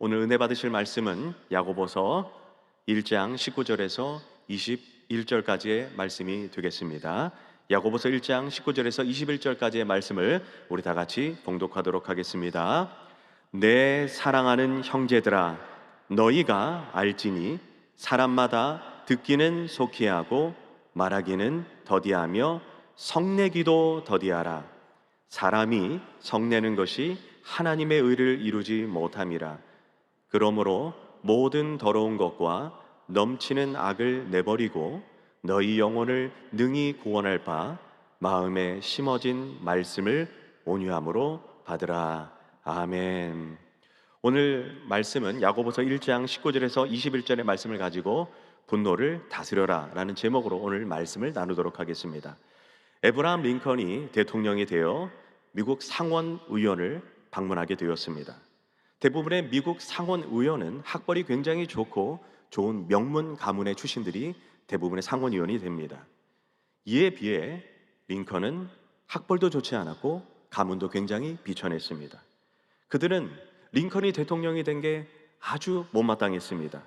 오늘 은혜 받으실 말씀은 야고보서 1장 19절에서 21절까지의 말씀이 되겠습니다. 야고보서 1장 19절에서 21절까지의 말씀을 우리 다 같이 봉독하도록 하겠습니다. 내 사랑하는 형제들아, 너희가 알지니 사람마다 듣기는 속히 하고 말하기는 더디하며 성내기도 더디하라. 사람이 성내는 것이 하나님의 의를 이루지 못함이라. 그러므로 모든 더러운 것과 넘치는 악을 내버리고 너희 영혼을 능히 구원할 바 마음에 심어진 말씀을 온유함으로 받으라. 아멘. 오늘 말씀은 야고보서 1장 19절에서 21절의 말씀을 가지고 분노를 다스려라 라는 제목으로 오늘 말씀을 나누도록 하겠습니다. 에브라함 링컨이 대통령이 되어 미국 상원 의원을 방문하게 되었습니다. 대부분의 미국 상원 의원은 학벌이 굉장히 좋고 좋은 명문 가문의 출신들이 대부분의 상원 의원이 됩니다. 이에 비해 링컨은 학벌도 좋지 않았고 가문도 굉장히 비천했습니다. 그들은 링컨이 대통령이 된 게 아주 못마땅했습니다.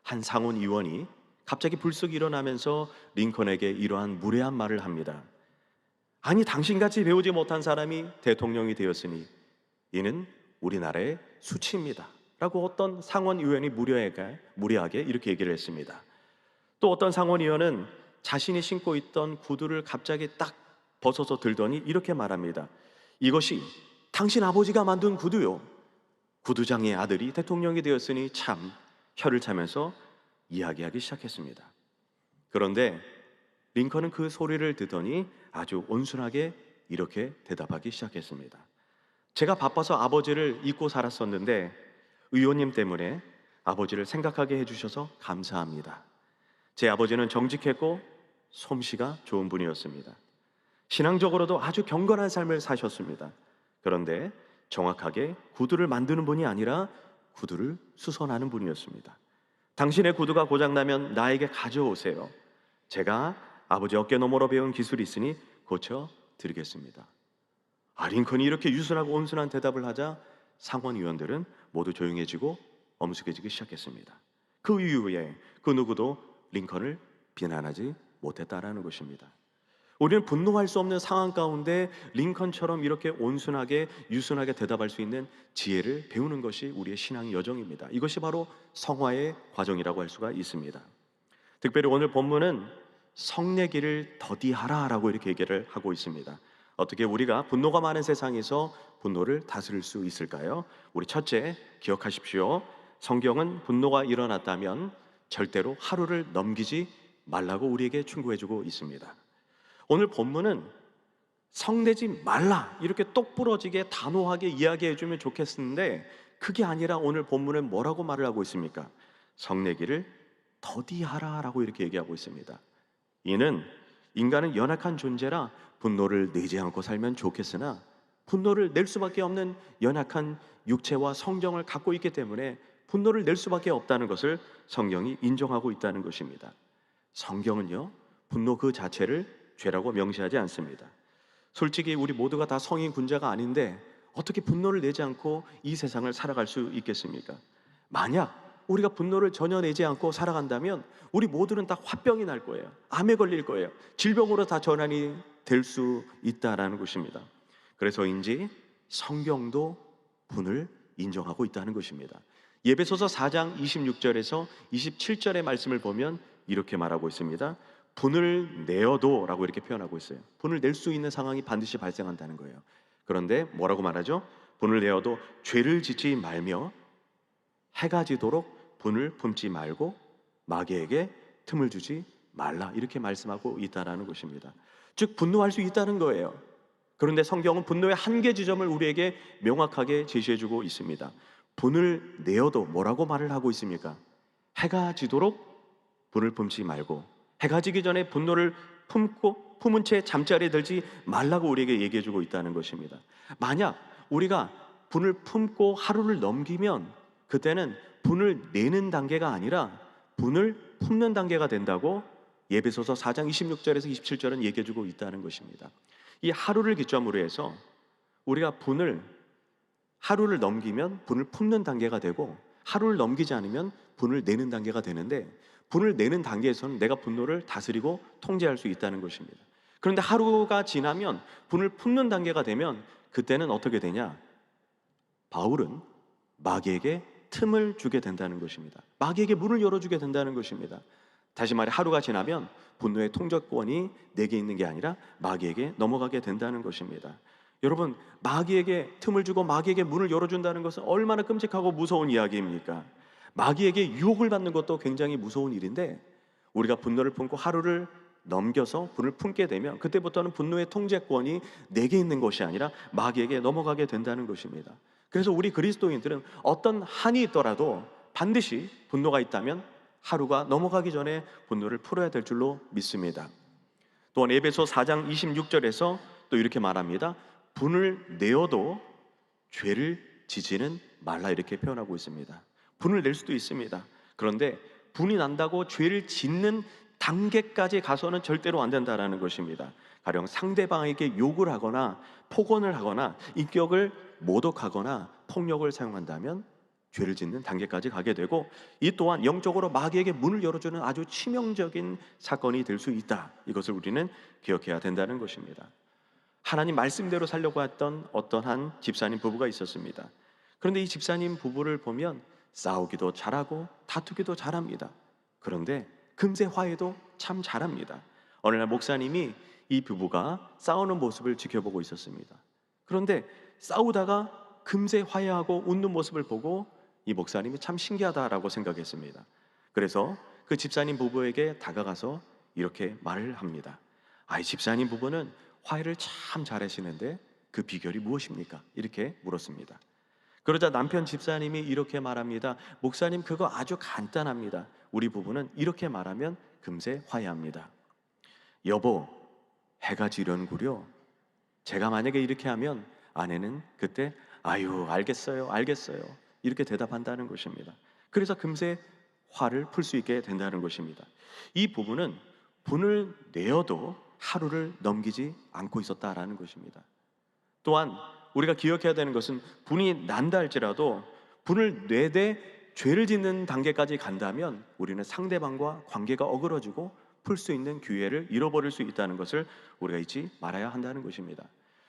한 상원 의원이 갑자기 불쑥 일어나면서 링컨에게 이러한 무례한 말을 합니다. 아니, 당신같이 배우지 못한 사람이 대통령이 되었으니 이는 우리나라의 수치입니다 라고 어떤 상원의원이 무례하게 이렇게 얘기를 했습니다. 또 어떤 상원의원은 자신이 신고 있던 구두를 갑자기 딱 벗어서 들더니 이렇게 말합니다. 이것이 당신 아버지가 만든 구두요. 구두장의 아들이 대통령이 되었으니 참, 혀를 차면서 이야기하기 시작했습니다. 그런데 링컨은 그 소리를 듣더니 아주 온순하게 이렇게 대답하기 시작했습니다. 제가 바빠서 아버지를 잊고 살았었는데 의원님 때문에 아버지를 생각하게 해주셔서 감사합니다. 제 아버지는 정직했고 솜씨가 좋은 분이었습니다. 신앙적으로도 아주 경건한 삶을 사셨습니다. 그런데 정확하게 구두를 만드는 분이 아니라 구두를 수선하는 분이었습니다. 당신의 구두가 고장나면 나에게 가져오세요. 제가 아버지 어깨너머로 배운 기술이 있으니 고쳐드리겠습니다. 링컨이 이렇게 유순하고 온순한 대답을 하자 상원 의원들은 모두 조용해지고 엄숙해지기 시작했습니다. 그 이후에 그 누구도 링컨을 비난하지 못했다라는 것입니다. 우리는 분노할 수 없는 상황 가운데 링컨처럼 이렇게 온순하게 유순하게 대답할 수 있는 지혜를 배우는 것이 우리의 신앙의 여정입니다. 이것이 바로 성화의 과정이라고 할 수가 있습니다. 특별히 오늘 본문은 성내기를 더디하라 라고 이렇게 얘기를 하고 있습니다. 어떻게 우리가 분노가 많은 세상에서 분노를 다스릴 수 있을까요? 우리 첫째, 기억하십시오. 성경은 분노가 일어났다면 절대로 하루를 넘기지 말라고 우리에게 충고해주고 있습니다. 오늘 본문은 성내지 말라 이렇게 똑부러지게 단호하게 이야기해주면 좋겠는데 그게 아니라 오늘 본문은 뭐라고 말을 하고 있습니까? 성내기를 더디하라 라고 이렇게 얘기하고 있습니다. 이는 인간은 연약한 존재라 분노를 내지 않고 살면 좋겠으나 분노를 낼 수밖에 없는 연약한 육체와 성정을 갖고 있기 때문에 분노를 낼 수밖에 없다는 것을 성경이 인정하고 있다는 것입니다. 성경은요, 분노 그 자체를 죄라고 명시하지 않습니다. 솔직히 우리 모두가 다 성인 군자가 아닌데 어떻게 분노를 내지 않고 이 세상을 살아갈 수 있겠습니까? 만약 우리가 분노를 전혀 내지 않고 살아간다면 우리 모두는 다 화병이 날 거예요. 암에 걸릴 거예요. 질병으로 다 전환이 될 수 있다라는 것입니다. 그래서인지 성경도 분을 인정하고 있다는 것입니다. 에베소서 4장 26절에서 27절의 말씀을 보면 이렇게 말하고 있습니다. 분을 내어도 라고 이렇게 표현하고 있어요. 분을 낼 수 있는 상황이 반드시 발생한다는 거예요. 그런데 뭐라고 말하죠? 분을 내어도 죄를 짓지 말며 해가 지도록 분을 품지 말고 마귀에게 틈을 주지 말라 이렇게 말씀하고 있다는 것입니다. 즉 분노할 수 있다는 거예요. 그런데 성경은 분노의 한계 지점을 우리에게 명확하게 제시해주고 있습니다. 분을 내어도 뭐라고 말을 하고 있습니까? 해가 지도록 분을 품지 말고 해가 지기 전에 분노를 품은 채 잠자리에 들지 말라고 우리에게 얘기해주고 있다는 것입니다. 만약 우리가 분을 품고 하루를 넘기면 그때는 분을 내는 단계가 아니라 분을 품는 단계가 된다고 에베소서 4장 26절에서 27절은 얘기해주고 있다는 것입니다. 이 하루를 기점으로 해서 우리가 하루를 넘기면 분을 품는 단계가 되고 하루를 넘기지 않으면 분을 내는 단계가 되는데, 분을 내는 단계에서는 내가 분노를 다스리고 통제할 수 있다는 것입니다. 그런데 하루가 지나면, 분을 품는 단계가 되면 그때는 어떻게 되냐? 바울은 마귀에게 틈을 주게 된다는 것입니다. 마귀에게 문을 열어주게 된다는 것입니다. 다시 말해, 하루가 지나면 분노의 통제권이 내게 있는 게 아니라 마귀에게 넘어가게 된다는 것입니다. 여러분, 마귀에게 틈을 주고 마귀에게 문을 열어준다는 것은 얼마나 끔찍하고 무서운 이야기입니까? 마귀에게 유혹을 받는 것도 굉장히 무서운 일인데, 우리가 분노를 품고 하루를 넘겨서 분을 품게 되면 그때부터는 분노의 통제권이 내게 있는 것이 아니라 마귀에게 넘어가게 된다는 것입니다. 그래서 우리 그리스도인들은 어떤 한이 있더라도 반드시 분노가 있다면 하루가 넘어가기 전에 분노를 풀어야 될 줄로 믿습니다. 또한 에베소 4장 26절에서 또 이렇게 말합니다. 분을 내어도 죄를 지지는 말라, 이렇게 표현하고 있습니다. 분을 낼 수도 있습니다. 그런데 분이 난다고 죄를 짓는 단계까지 가서는 절대로 안 된다는 것입니다. 가령 상대방에게 욕을 하거나 폭언을 하거나 인격을 모독하거나 폭력을 사용한다면 죄를 짓는 단계까지 가게 되고, 이 또한 영적으로 마귀에게 문을 열어주는 아주 치명적인 사건이 될 수 있다. 이것을 우리는 기억해야 된다는 것입니다. 하나님 말씀대로 살려고 했던 어떠한 집사님 부부가 있었습니다. 그런데 이 집사님 부부를 보면 싸우기도 잘하고 다투기도 잘합니다. 그런데 금세 화해도 참 잘합니다. 어느 날 목사님이 이 부부가 싸우는 모습을 지켜보고 있었습니다. 그런데 싸우다가 금세 화해하고 웃는 모습을 보고 이 목사님이 참 신기하다라고 생각했습니다. 그래서 그 집사님 부부에게 다가가서 이렇게 말을 합니다. 이 집사님 부부는 화해를 참 잘하시는데 그 비결이 무엇입니까? 이렇게 물었습니다. 그러자 남편 집사님이 이렇게 말합니다. 목사님, 그거 아주 간단합니다. 우리 부부는 이렇게 말하면 금세 화해합니다. 여보, 해가 지려는구려. 제가 만약에 이렇게 하면 아내는 그때 아유, 알겠어요, 알겠어요, 이렇게 대답한다는 것입니다. 그래서 금세 화를 풀 수 있게 된다는 것입니다. 이 부부는 분을 내어도 하루를 넘기지 않고 있었다라는 것입니다. 또한 우리가 기억해야 되는 것은, 분이 난다 할지라도 분을 내되 죄를 짓는 단계까지 간다면 우리는 상대방과 관계가 어그러지고 풀 수 있는 기회를 잃어버릴 수 있다는 것을 우리가 잊지 말아야 한다는 것입니다.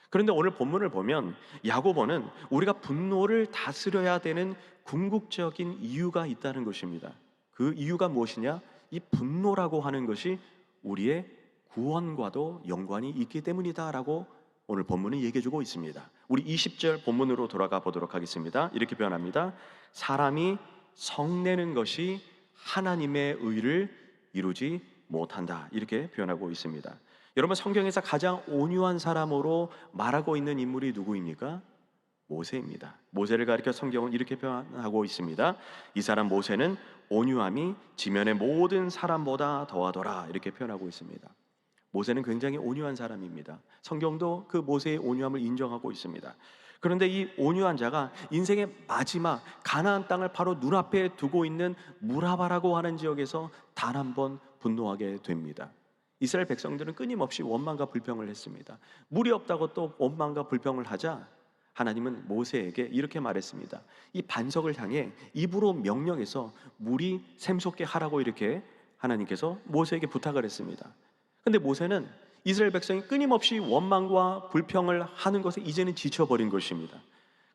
그런데 오늘 본문을 보면 야고보는 우리가 분노를 다스려야 되는 궁극적인 이유가 있다는 것입니다. 그 이유가 무엇이냐? 이 분노라고 하는 것이 우리의 구원과도 연관이 있기 때문이다라고 오늘 본문은 얘기해주고 있습니다. 우리 20절 본문으로 돌아가 보도록 하겠습니다. 이렇게 표현합니다. 사람이 성내는 것이 하나님의 의를 이루지 못한다, 이렇게 표현하고 있습니다. 여러분, 성경에서 가장 온유한 사람으로 말하고 있는 인물이 누구입니까? 모세입니다. 모세를 가리켜 성경은 이렇게 표현하고 있습니다. 이 사람 모세는 온유함이 지면의 모든 사람보다 더하더라, 이렇게 표현하고 있습니다. 모세는 굉장히 온유한 사람입니다. 성경도 그 모세의 온유함을 인정하고 있습니다. 그런데 이 온유한 자가 인생의 마지막 가나안 땅을 바로 눈앞에 두고 있는 무라바라고 하는 지역에서 단 한 번 분노하게 됩니다. 이스라엘 백성들은 끊임없이 원망과 불평을 했습니다. 물이 없다고 또 원망과 불평을 하자 하나님은 모세에게 이렇게 말했습니다. 이 반석을 향해 입으로 명령해서 물이 샘솟게 하라고 이렇게 하나님께서 모세에게 부탁을 했습니다. 근데 모세는 이스라엘 백성이 끊임없이 원망과 불평을 하는 것에 이제는 지쳐버린 것입니다.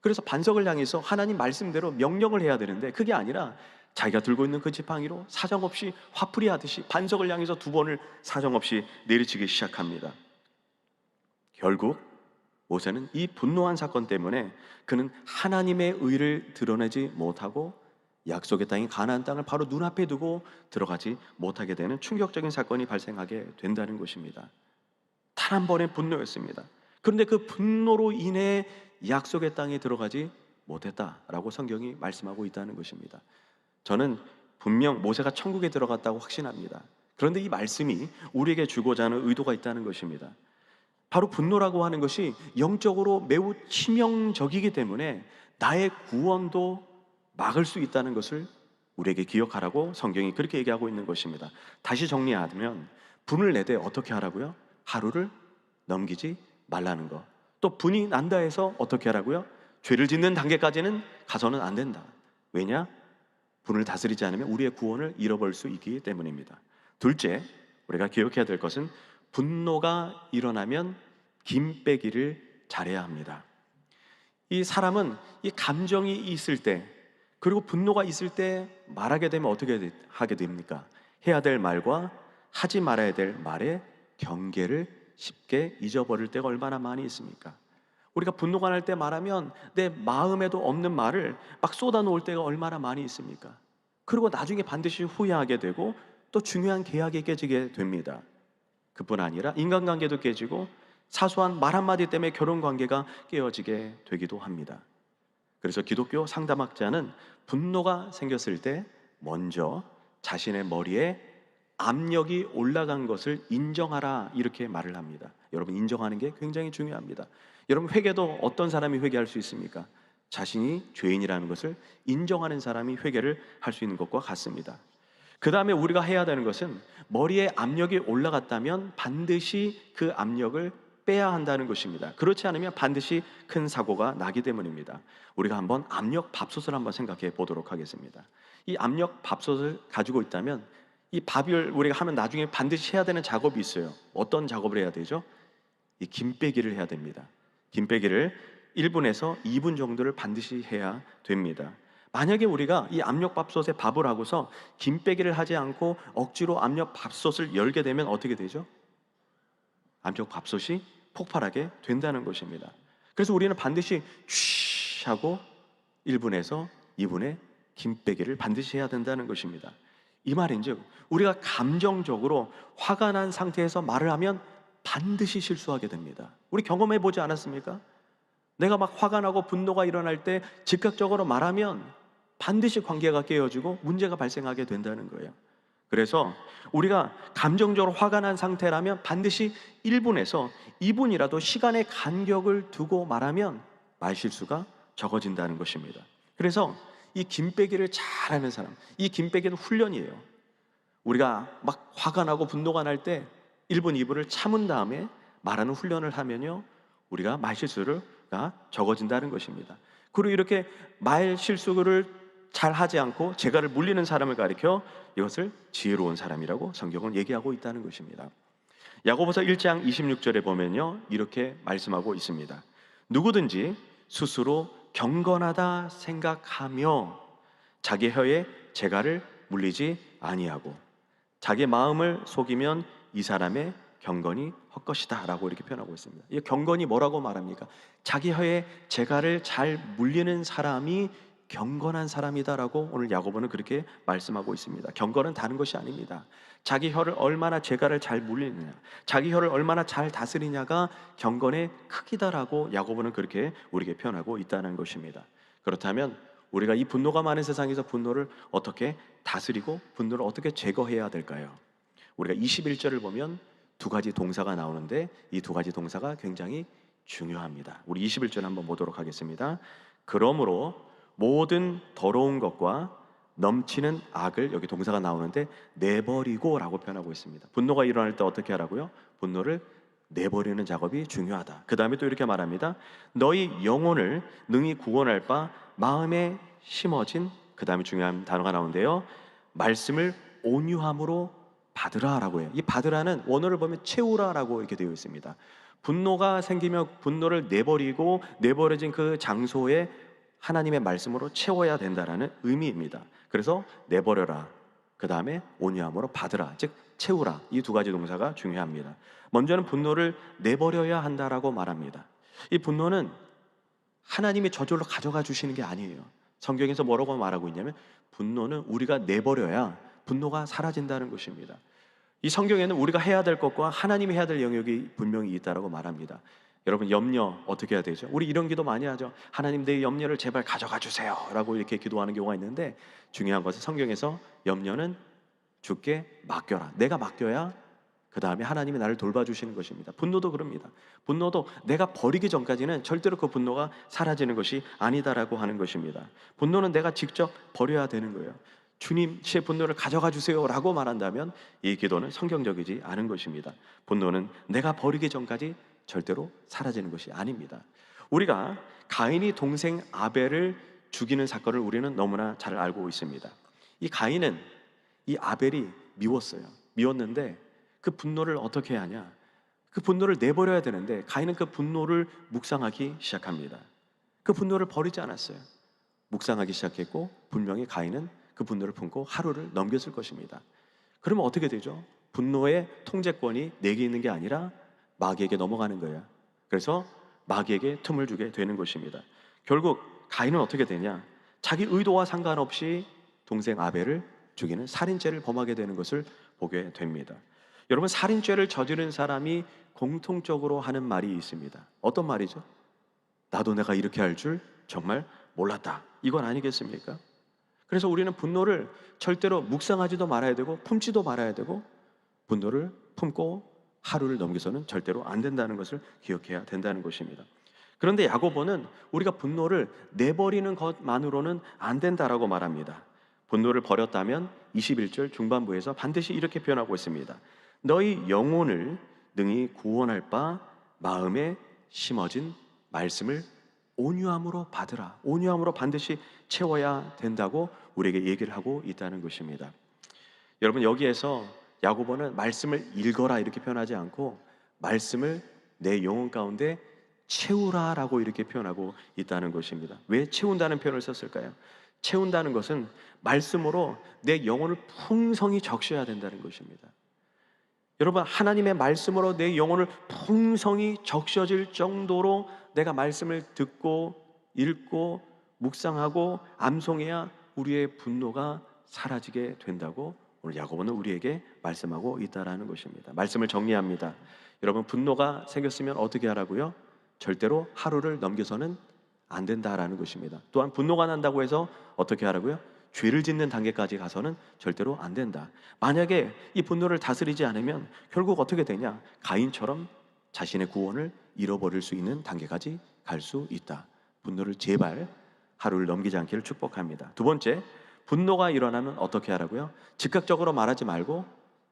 그래서 반석을 향해서 하나님 말씀대로 명령을 해야 되는데 그게 아니라 자기가 들고 있는 그 지팡이로 사정없이 화풀이 하듯이 반석을 향해서 2번을 사정없이 내리치기 시작합니다. 결국 모세는 이 분노한 사건 때문에 그는 하나님의 의를 드러내지 못하고 약속의 땅인 가나안 땅을 바로 눈앞에 두고 들어가지 못하게 되는 충격적인 사건이 발생하게 된다는 것입니다. 단 한 번의 분노였습니다. 그런데 그 분노로 인해 약속의 땅에 들어가지 못했다라고 성경이 말씀하고 있다는 것입니다. 저는 분명 모세가 천국에 들어갔다고 확신합니다. 그런데 이 말씀이 우리에게 주고자 하는 의도가 있다는 것입니다. 바로 분노라고 하는 것이 영적으로 매우 치명적이기 때문에 나의 구원도 막을 수 있다는 것을 우리에게 기억하라고 성경이 그렇게 얘기하고 있는 것입니다. 다시 정리하면 분을 내되 어떻게 하라고요? 하루를 넘기지 말라는 것. 또 분이 난다 해서 어떻게 하라고요? 죄를 짓는 단계까지는 가서는 안 된다. 왜냐? 분을 다스리지 않으면 우리의 구원을 잃어버릴 수 있기 때문입니다. 둘째, 우리가 기억해야 될 것은 분노가 일어나면 김 빼기를 잘해야 합니다. 이 사람은 이 감정이 있을 때, 그리고 분노가 있을 때 말하게 되면 어떻게 하게 됩니까? 해야 될 말과 하지 말아야 될 말의 경계를 쉽게 잊어버릴 때가 얼마나 많이 있습니까? 우리가 분노가 날 때 말하면 내 마음에도 없는 말을 막 쏟아놓을 때가 얼마나 많이 있습니까? 그리고 나중에 반드시 후회하게 되고 또 중요한 계약이 깨지게 됩니다. 그뿐 아니라 인간관계도 깨지고 사소한 말 한마디 때문에 결혼관계가 깨어지게 되기도 합니다. 그래서 기독교 상담학자는 분노가 생겼을 때 먼저 자신의 머리에 압력이 올라간 것을 인정하라, 이렇게 말을 합니다. 여러분, 인정하는 게 굉장히 중요합니다. 여러분, 회개도 어떤 사람이 회개할 수 있습니까? 자신이 죄인이라는 것을 인정하는 사람이 회개를 할 수 있는 것과 같습니다. 그 다음에 우리가 해야 되는 것은 머리에 압력이 올라갔다면 반드시 그 압력을 빼야 한다는 것입니다. 그렇지 않으면 반드시 큰 사고가 나기 때문입니다. 우리가 한번 압력 밥솥을 한번 생각해 보도록 하겠습니다. 이 압력 밥솥을 가지고 있다면 이 밥을 우리가 하면 나중에 반드시 해야 되는 작업이 있어요. 어떤 작업을 해야 되죠? 이 김 빼기를 해야 됩니다. 김 빼기를 1분에서 2분 정도를 반드시 해야 됩니다. 만약에 우리가 이 압력밥솥에 밥을 하고서 김 빼기를 하지 않고 억지로 압력밥솥을 열게 되면 어떻게 되죠? 압력밥솥이 폭발하게 된다는 것입니다. 그래서 우리는 반드시 쉬 하고 1분에서 2분의 김 빼기를 반드시 해야 된다는 것입니다. 이 말인즉 우리가 감정적으로 화가 난 상태에서 말을 하면 반드시 실수하게 됩니다. 우리 경험해 보지 않았습니까? 내가 막 화가 나고 분노가 일어날 때 즉각적으로 말하면 반드시 관계가 깨어지고 문제가 발생하게 된다는 거예요. 그래서 우리가 감정적으로 화가 난 상태라면 반드시 1분에서 2분이라도 시간의 간격을 두고 말하면 말실수가 적어진다는 것입니다. 그래서 이 김 빼기를 잘하는 사람, 이 김 빼기는 훈련이에요. 우리가 막 화가 나고 분노가 날 때 1분, 2분을 참은 다음에 말하는 훈련을 하면요, 우리가 말실수가 적어진다는 것입니다. 그리고 이렇게 말실수를 잘 하지 않고 재갈을 물리는 사람을 가리켜 이것을 지혜로운 사람이라고 성경은 얘기하고 있다는 것입니다. 야고보서 1장 26절에 보면요, 이렇게 말씀하고 있습니다. 누구든지 스스로 경건하다 생각하며 자기 혀에 재갈을 물리지 아니하고 자기 마음을 속이면 이 사람의 경건이 헛것이다 라고 이렇게 표현하고 있습니다. 이 경건이 뭐라고 말합니까? 자기 혀에 재갈을 잘 물리는 사람이 경건한 사람이다라고 오늘 야고보는 그렇게 말씀하고 있습니다. 경건은 다른 것이 아닙니다. 자기 혀를 얼마나 재갈을 잘 물리느냐, 자기 혀를 얼마나 잘 다스리냐가 경건의 크기다라고 야고보는 그렇게 우리에게 표현하고 있다는 것입니다. 그렇다면 우리가 이 분노가 많은 세상에서 분노를 어떻게 다스리고 분노를 어떻게 제거해야 될까요? 우리가 21절을 보면 두 가지 동사가 나오는데 이 두 가지 동사가 굉장히 중요합니다. 우리 21절 한번 보도록 하겠습니다. 그러므로 모든 더러운 것과 넘치는 악을, 여기 동사가 나오는데 내버리고 라고 표현하고 있습니다. 분노가 일어날 때 어떻게 하라고요? 분노를 내버리는 작업이 중요하다. 그 다음에 또 이렇게 말합니다. 너희 영혼을 능히 구원할 바 마음에 심어진, 그 다음에 중요한 단어가 나오는데요, 말씀을 온유함으로 받으라 라고 해요. 이 받으라는 원어를 보면 채우라 라고 이렇게 되어 있습니다. 분노가 생기면 분노를 내버리고 내버려진 그 장소에 하나님의 말씀으로 채워야 된다라는 의미입니다. 그래서 내버려라, 그 다음에 온유함으로 받으라, 즉 채우라, 이 두 가지 동사가 중요합니다. 먼저는 분노를 내버려야 한다라고 말합니다. 이 분노는 하나님이 저절로 가져가 주시는 게 아니에요. 성경에서 뭐라고 말하고 있냐면 분노는 우리가 내버려야 분노가 사라진다는 것입니다. 이 성경에는 우리가 해야 될 것과 하나님이 해야 될 영역이 분명히 있다라고 말합니다. 여러분, 염려 어떻게 해야 되죠? 우리 이런 기도 많이 하죠. 하나님, 내 염려를 제발 가져가 주세요 라고 이렇게 기도하는 경우가 있는데, 중요한 것은 성경에서 염려는 주께 맡겨라, 내가 맡겨야 그 다음에 하나님이 나를 돌봐주시는 것입니다. 분노도 그럽니다. 분노도 내가 버리기 전까지는 절대로 그 분노가 사라지는 것이 아니다라고 하는 것입니다. 분노는 내가 직접 버려야 되는 거예요. 주님, 제 분노를 가져가 주세요 라고 말한다면 이 기도는 성경적이지 않은 것입니다. 분노는 내가 버리기 전까지 절대로 사라지는 것이 아닙니다. 우리가 가인이 동생 아벨을 죽이는 사건을 우리는 너무나 잘 알고 있습니다. 이 가인은 이 아벨이 미웠어요. 미웠는데 그 분노를 어떻게 해야 하냐? 그 분노를 내버려야 되는데 가인은 그 분노를 묵상하기 시작합니다. 그 분노를 버리지 않았어요. 묵상하기 시작했고 분명히 가인은 그 분노를 품고 하루를 넘겼을 것입니다. 그러면 어떻게 되죠? 분노의 통제권이 내게 있는 게 아니라 마귀에게 넘어가는 거예요. 그래서 마귀에게 틈을 주게 되는 것입니다. 결국 가인은 어떻게 되냐? 자기 의도와 상관없이 동생 아벨을 죽이는 살인죄를 범하게 되는 것을 보게 됩니다. 여러분, 살인죄를 저지른 사람이 공통적으로 하는 말이 있습니다. 어떤 말이죠? 나도 내가 이렇게 할 줄 정말 몰랐다. 이건 아니겠습니까? 그래서 우리는 분노를 절대로 묵상하지도 말아야 되고 품지도 말아야 되고 분노를 품고 하루를 넘겨서는 절대로 안 된다는 것을 기억해야 된다는 것입니다. 그런데 야고보는 우리가 분노를 내버리는 것만으로는 안 된다라고 말합니다. 분노를 버렸다면 21절 중반부에서 반드시 이렇게 표현하고 있습니다. 너희 영혼을 능히 구원할 바 마음에 심어진 말씀을 온유함으로 받으라. 온유함으로 반드시 채워야 된다고 우리에게 얘기를 하고 있다는 것입니다. 여러분, 여기에서 야고보는 말씀을 읽어라 이렇게 표현하지 않고 말씀을 내 영혼 가운데 채우라라고 이렇게 표현하고 있다는 것입니다. 왜 채운다는 표현을 썼을까요? 채운다는 것은 말씀으로 내 영혼을 풍성히 적셔야 된다는 것입니다. 여러분, 하나님의 말씀으로 내 영혼을 풍성히 적셔질 정도로 내가 말씀을 듣고 읽고 묵상하고 암송해야 우리의 분노가 사라지게 된다고 오늘 야고보는 우리에게 말씀하고 있다라는 것입니다. 말씀을 정리합니다. 여러분, 분노가 생겼으면 어떻게 하라고요? 절대로 하루를 넘겨서는 안 된다라는 것입니다. 또한 분노가 난다고 해서 어떻게 하라고요? 죄를 짓는 단계까지 가서는 절대로 안 된다. 만약에 이 분노를 다스리지 않으면 결국 어떻게 되냐? 가인처럼 자신의 구원을 잃어버릴 수 있는 단계까지 갈 수 있다. 분노를 제발 하루를 넘기지 않기를 축복합니다. 두 번째, 분노가 일어나면 어떻게 하라고요? 즉각적으로 말하지 말고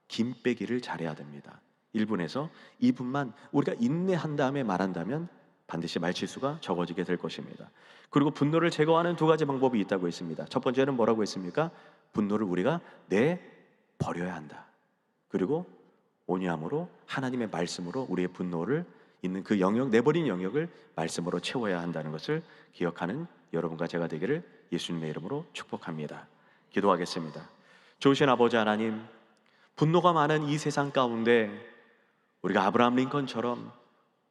김 빼기를 잘해야 됩니다. 1분에서 2분만 우리가 인내한 다음에 말한다면 반드시 말실수가 적어지게 될 것입니다. 그리고 분노를 제거하는 두 가지 방법이 있다고 했습니다. 첫 번째는 뭐라고 했습니까? 분노를 우리가 내버려야 한다. 그리고 온유함으로 하나님의 말씀으로 우리의 분노를 있는 그 영역, 내버린 영역을 말씀으로 채워야 한다는 것을 기억하는 여러분과 제가 되기를 예수님의 이름으로 축복합니다. 기도하겠습니다. 좋으신 아버지 하나님, 분노가 많은 이 세상 가운데 우리가 아브라함 링컨처럼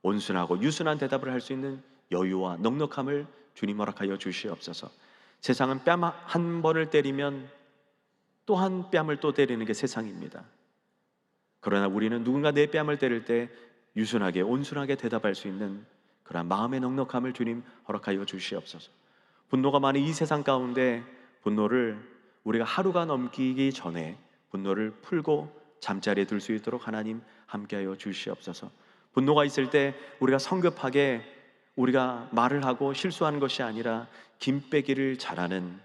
온순하고 유순한 대답을 할 수 있는 여유와 넉넉함을 주님 허락하여 주시옵소서. 세상은 뺨 한 번을 때리면 또 한 뺨을 또 때리는 게 세상입니다. 그러나 우리는 누군가 내 뺨을 때릴 때 유순하게 온순하게 대답할 수 있는 그러한 마음의 넉넉함을 주님 허락하여 주시옵소서. 분노가 많은 이 세상 가운데 분노를 우리가 하루가 넘기기 전에 분노를 풀고 잠자리에 들 수 있도록 하나님 함께하여 주시옵소서. 분노가 있을 때 우리가 성급하게 우리가 말을 하고 실수하는 것이 아니라 김 빼기를 잘하는,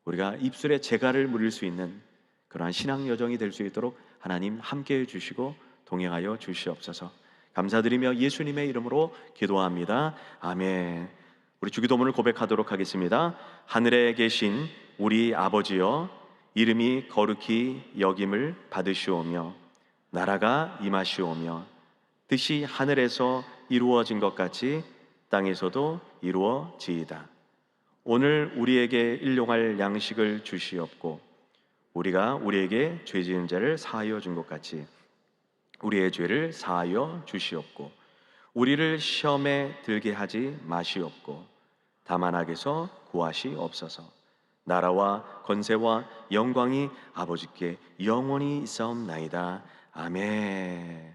우리가 입술에 재갈을 물릴 수 있는 그러한 신앙 여정이 될 수 있도록 하나님 함께해 주시고 동행하여 주시옵소서. 감사드리며 예수님의 이름으로 기도합니다. 아멘. 우리 주기도문을 고백하도록 하겠습니다. 하늘에 계신 우리 아버지여, 이름이 거룩히 여김을 받으시오며 나라가 임하시오며 뜻이 하늘에서 이루어진 것 같이 땅에서도 이루어지이다. 오늘 우리에게 일용할 양식을 주시옵고 우리가 우리에게 죄 지은 자를 사하여 준 것 같이 우리의 죄를 사하여 주시옵고 우리를 시험에 들게 하지 마시옵고 다만 악에서 구하시옵소서. 나라와 권세와 영광이 아버지께 영원히 있사옵나이다. 아멘.